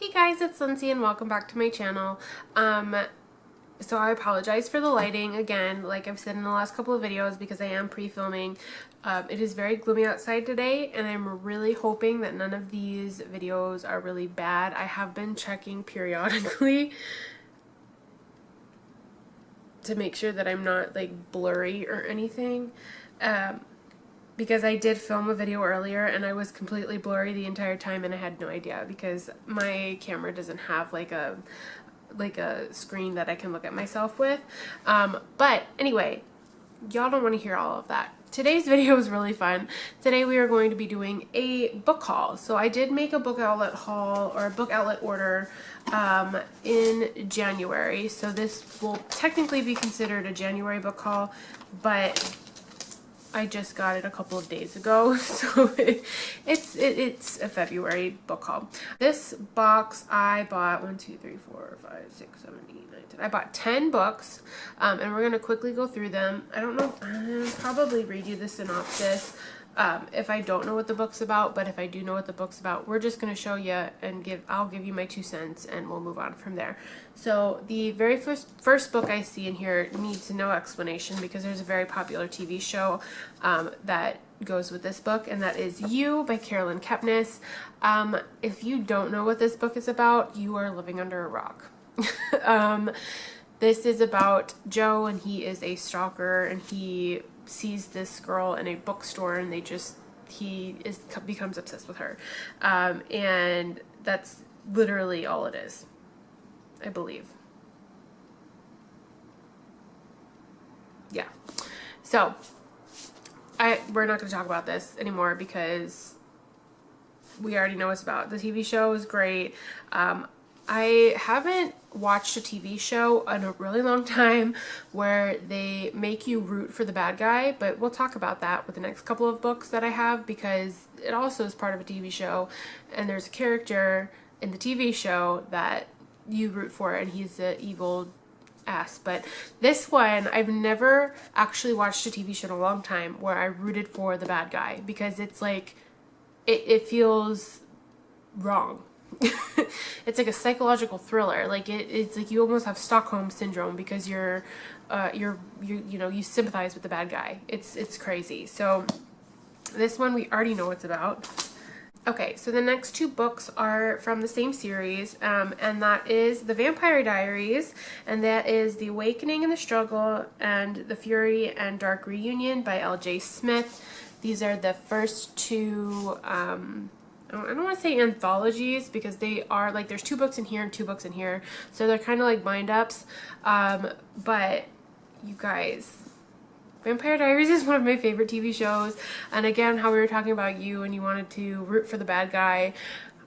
Hey guys, it's Lindsay and welcome back to my channel. So I apologize for the lighting again, like I've said in the last couple of videos, because I am pre-filming. It is very gloomy outside today and I'm really hoping that none of these videos are really bad. I have been checking periodically to make sure that I'm not like blurry or anything. Because I did film a video earlier and I was completely blurry the entire time and I had no idea because my camera doesn't have like a screen that I can look at myself with. But anyway, y'all don't want to hear all of that. Today's video is really fun. Today we are going to be doing a book haul. So I did make a book outlet haul or a book outlet order in January. So this will technically be considered a January book haul, but I just got it a couple of days ago, so it's a February book haul. This box I bought 1, 2, 3, 4, 5, 6, 7, 8, 9, 10. I bought 10 books, and we're gonna quickly go through them. I don't know, I'll probably read you the synopsis if I don't know what the book's about, but if I do know what the book's about, we're just gonna show you and I'll give you my 2 cents and we'll move on from there. So the very first book I see in here needs no explanation because there's a very popular TV show that goes with this book, and that is You by Carolyn Kepnes. If you don't know what this book is about, you are living under a rock. This is about Joe, and he is a stalker, and he sees this girl in a bookstore, and becomes obsessed with her, and that's literally all it is, I believe. Yeah. So we're not going to talk about this anymore because we already know what it's about. The TV show is great. I haven't watched a TV show in a really long time where they make you root for the bad guy, but we'll talk about that with the next couple of books that I have because it also is part of a TV show, and there's a character in the TV show that you root for, and he's the evil ass. But this one, I've never actually watched a TV show in a long time where I rooted for the bad guy because it's like it feels wrong. It's like a psychological thriller. Like it's like you almost have Stockholm syndrome because you sympathize with the bad guy. It's crazy. So this one we already know what's about. Okay, so the next 2 books are from the same series, and that is The Vampire Diaries, and that is The Awakening and the Struggle, and The Fury and Dark Reunion by L.J. Smith. These are the first 2, I don't want to say anthologies because they are like, there's 2 books in here and 2 books in here, so they're kind of like bind-ups, but you guys, Vampire Diaries is one of my favorite TV shows, and again, how we were talking about You and you wanted to root for the bad guy,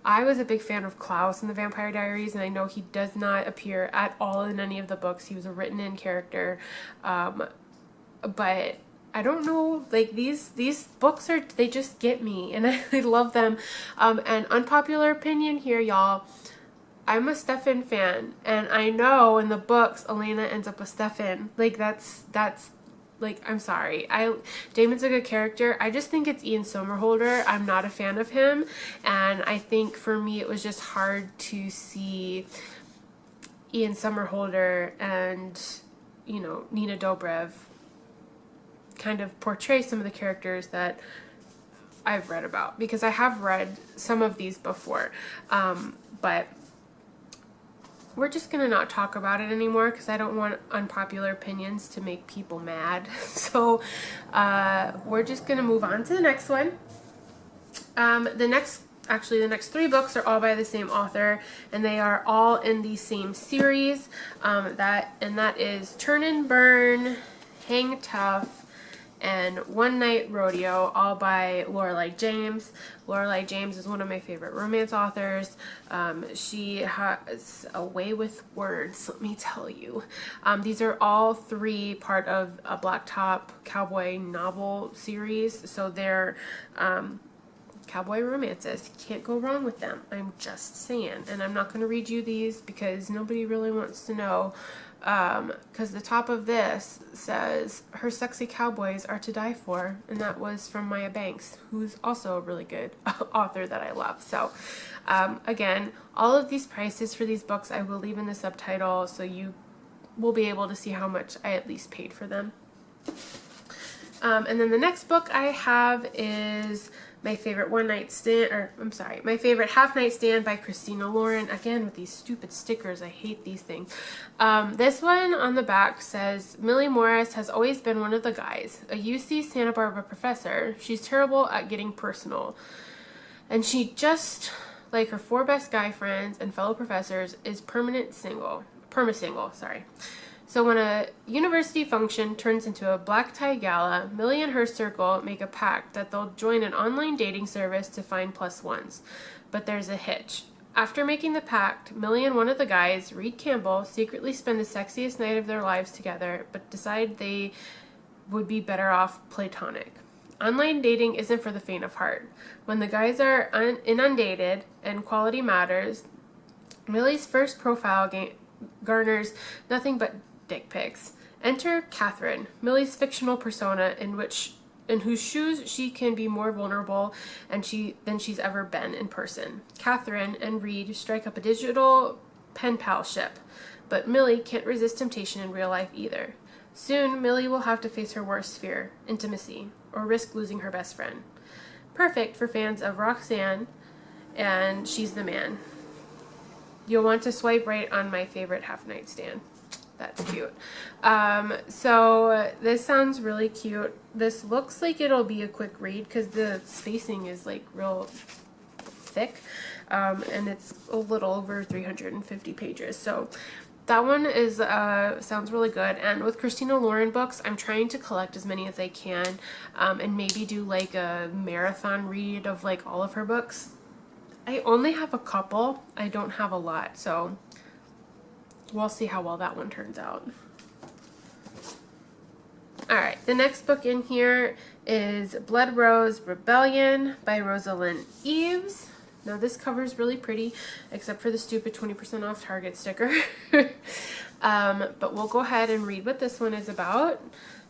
I was a big fan of Klaus in the Vampire Diaries, and I know he does not appear at all in any of the books. He was a written-in character, but I don't know, like these books they just get me, and I love them. And unpopular opinion here, y'all, I'm a Stefan fan, and I know in the books Elena ends up with Stefan. Like that's like, I'm sorry. Damon's a good character. I just think it's Ian Somerhalder. I'm not a fan of him, and I think for me it was just hard to see Ian Somerhalder and, Nina Dobrev kind of portray some of the characters that I've read about, because I have read some of these before, but we're just gonna not talk about it anymore because I don't want unpopular opinions to make people mad. So we're just gonna move on to the next one. The next 3 books are all by the same author, and they are all in the same series. That is Turn and Burn, Hang Tough, and One Night Rodeo, all by Lorelei James. Lorelei James is one of my favorite romance authors. She has a way with words, let me tell you. These are all 3 part of a Blacktop Cowboy novel series, so they're Cowboy romances. You can't go wrong with them. I'm just saying. And I'm not going to read you these because nobody really wants to know. Because the top of this says, her sexy cowboys are to die for. And that was from Maya Banks, who's also a really good author that I love. So, again, all of these prices for these books I will leave in the subtitle so you will be able to see how much I at least paid for them. And then the next book I have is my favorite my favorite half night stand by Christina Lauren. Again, with these stupid stickers, I hate these things. This one on the back says, Millie Morris has always been one of the guys, a UC Santa Barbara professor. She's terrible at getting personal. And she, just like her 4 best guy friends and fellow professors, is perma-single, sorry. So when a university function turns into a black tie gala, Millie and her circle make a pact that they'll join an online dating service to find +1s. But there's a hitch. After making the pact, Millie and one of the guys, Reed Campbell, secretly spend the sexiest night of their lives together, but decide they would be better off platonic. Online dating isn't for the faint of heart. When the guys are inundated and quality matters, Millie's first profile garners nothing but dick pics. Enter Catherine, Millie's fictional persona in whose shoes she can be more vulnerable than she's ever been in person. Catherine and Reed strike up a digital pen pal ship, but Millie can't resist temptation in real life either. Soon, Millie will have to face her worst fear, intimacy, or risk losing her best friend. Perfect for fans of Roxanne and She's the Man. You'll want to swipe right on my favorite half night stand. That's cute. So this sounds really cute. This looks like it'll be a quick read because the spacing is like real thick, and it's a little over 350 pages. So that one is sounds really good. And with Christina Lauren books, I'm trying to collect as many as I can, and maybe do like a marathon read of like all of her books. I only have a couple. I don't have a lot, so we'll see how well that one turns out. Alright, the next book in here is Blood Rose Rebellion by Rosalind Eves. Now this cover is really pretty, except for the stupid 20% off Target sticker. But we'll go ahead and read what this one is about.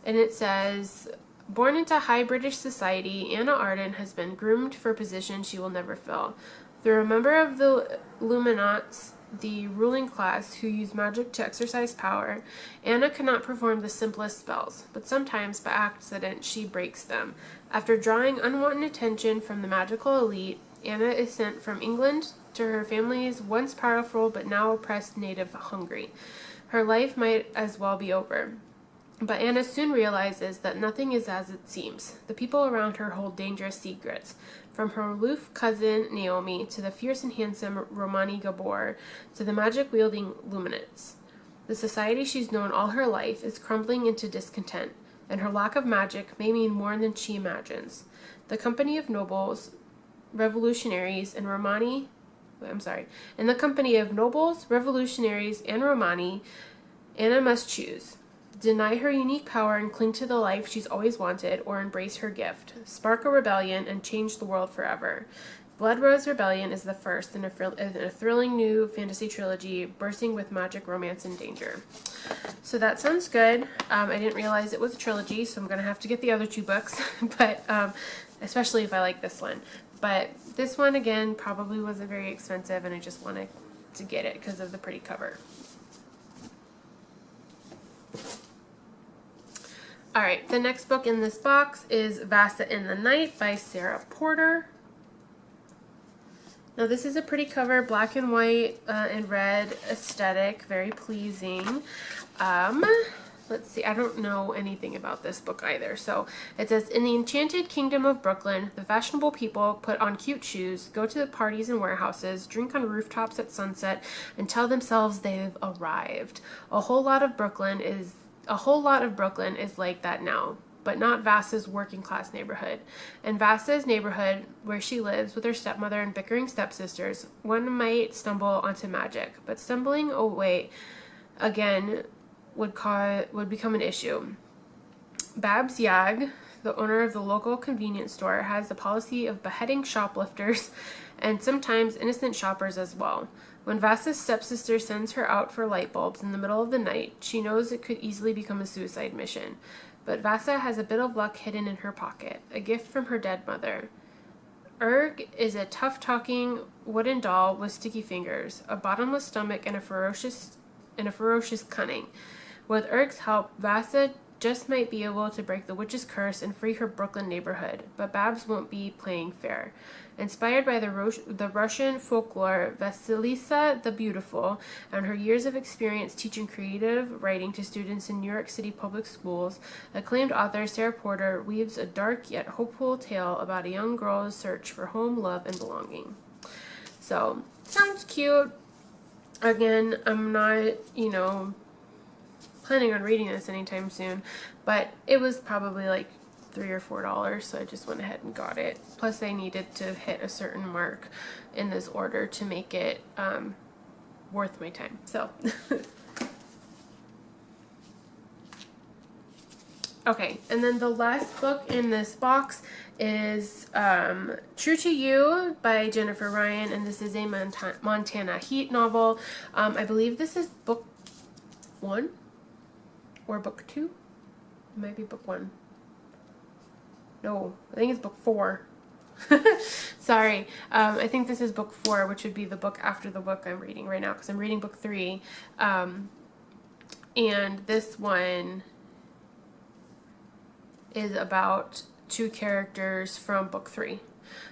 And it says, born into high British society, Anna Arden has been groomed for a position she will never fill. Through a member of the Illuminats, the ruling class who use magic to exercise power, Anna cannot perform the simplest spells, but sometimes by accident she breaks them. After drawing unwanted attention from the magical elite, Anna is sent from England to her family's once powerful but now oppressed native Hungary. Her life might as well be over. But Anna soon realizes that nothing is as it seems. The people around her hold dangerous secrets, from her aloof cousin Naomi to the fierce and handsome Romani Gabor to the magic-wielding Luminance. The society she's known all her life is crumbling into discontent, and her lack of magic may mean more than she imagines. The company of nobles, revolutionaries, and Romani... In the company of nobles, revolutionaries, and Romani, Anna must choose. Deny her unique power and cling to the life she's always wanted, or embrace her gift, spark a rebellion, and change the world forever. Blood Rose Rebellion is the first in a thrilling new fantasy trilogy, bursting with magic, romance, and danger. So that sounds good. I didn't realize it was a trilogy, so I'm going to have to get the other 2 books, but especially if I like this one. But this one, again, probably wasn't very expensive, and I just wanted to get it because of the pretty cover. Alright, the next book in this box is Vasa in the Night by Sarah Porter. Now this is a pretty cover, black and white and red aesthetic, very pleasing. Let's see, I don't know anything about this book either. So it says, in the enchanted kingdom of Brooklyn, the fashionable people put on cute shoes, go to the parties and warehouses, drink on rooftops at sunset, and tell themselves they've arrived. A whole lot of Brooklyn is like that now, but not Vasa's working class neighborhood. In Vasa's neighborhood, where she lives with her stepmother and bickering stepsisters, one might stumble onto magic, but stumbling away again would become an issue. Babs Yag, the owner of the local convenience store, has the policy of beheading shoplifters and sometimes innocent shoppers as well. When Vasa's stepsister sends her out for light bulbs in the middle of the night, she knows it could easily become a suicide mission. But Vasa has a bit of luck hidden in her pocket, a gift from her dead mother. Erg is a tough-talking wooden doll with sticky fingers, a bottomless stomach, and a ferocious cunning. With Erg's help, Vasa just might be able to break the witch's curse and free her Brooklyn neighborhood, but Babs won't be playing fair. Inspired by the Russian folklore, Vasilisa the Beautiful, and her years of experience teaching creative writing to students in New York City public schools, acclaimed author Sarah Porter weaves a dark yet hopeful tale about a young girl's search for home, love, and belonging. So, sounds cute. Again, I'm not, planning on reading this anytime soon, but it was probably like $3 or $4, so I just went ahead and got it. Plus I needed to hit a certain mark in this order to make it worth my time. So okay, and then the last book in this box is True to You by Jennifer Ryan, and this is a Montana Heat novel. I believe this is book 1 or book 2. It might be book 1. No, I think it's book 4. Sorry. I think this is book 4, which would be the book after the book I'm reading right now, because I'm reading book 3. And this one is about 2 characters from book 3.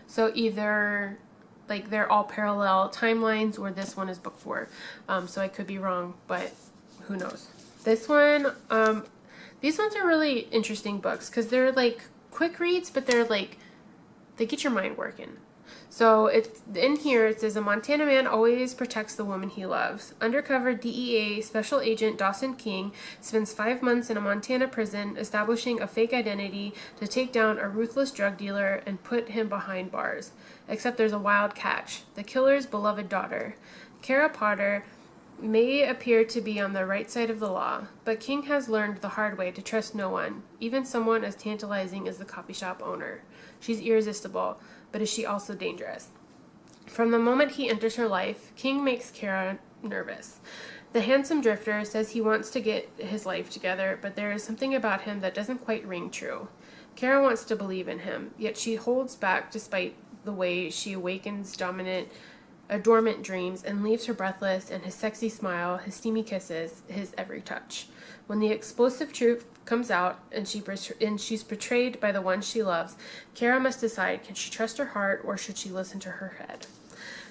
So either like they're all parallel timelines, or this one is book 4. So I could be wrong, but who knows. This one, these ones are really interesting books because they're like quick reads, but they're like, they get your mind working. So it's in here, it says, a Montana man always protects the woman he loves. Undercover DEA Special Agent Dawson King spends 5 months in a Montana prison establishing a fake identity to take down a ruthless drug dealer and put him behind bars. Except there's a wild catch: the killer's beloved daughter. Kara Potter may appear to be on the right side of the law, but King has learned the hard way to trust no one, even someone as tantalizing as the coffee shop owner. She's irresistible, but is she also dangerous? From the moment he enters her life, King makes Kara nervous. The handsome drifter says he wants to get his life together, but there is something about him that doesn't quite ring true. Kara wants to believe in him, yet she holds back despite the way she awakens dormant dreams and leaves her breathless, and his sexy smile, his steamy kisses, his every touch. When the explosive truth comes out and she's betrayed by the one she loves, Kara must decide, can she trust her heart or should she listen to her head?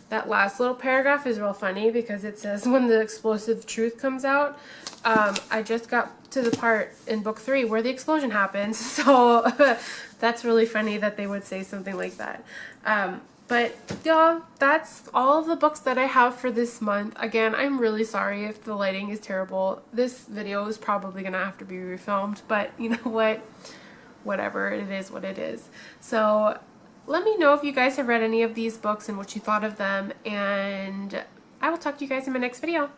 That last little paragraph is real funny because it says when the explosive truth comes out. I just got to the part in book 3 where the explosion happens, so that's really funny that they would say something like that. But y'all, that's all of the books that I have for this month. Again, I'm really sorry if the lighting is terrible. This video is probably going to have to be refilmed, but you know what? Whatever, it is what it is. So let me know if you guys have read any of these books and what you thought of them, and I will talk to you guys in my next video.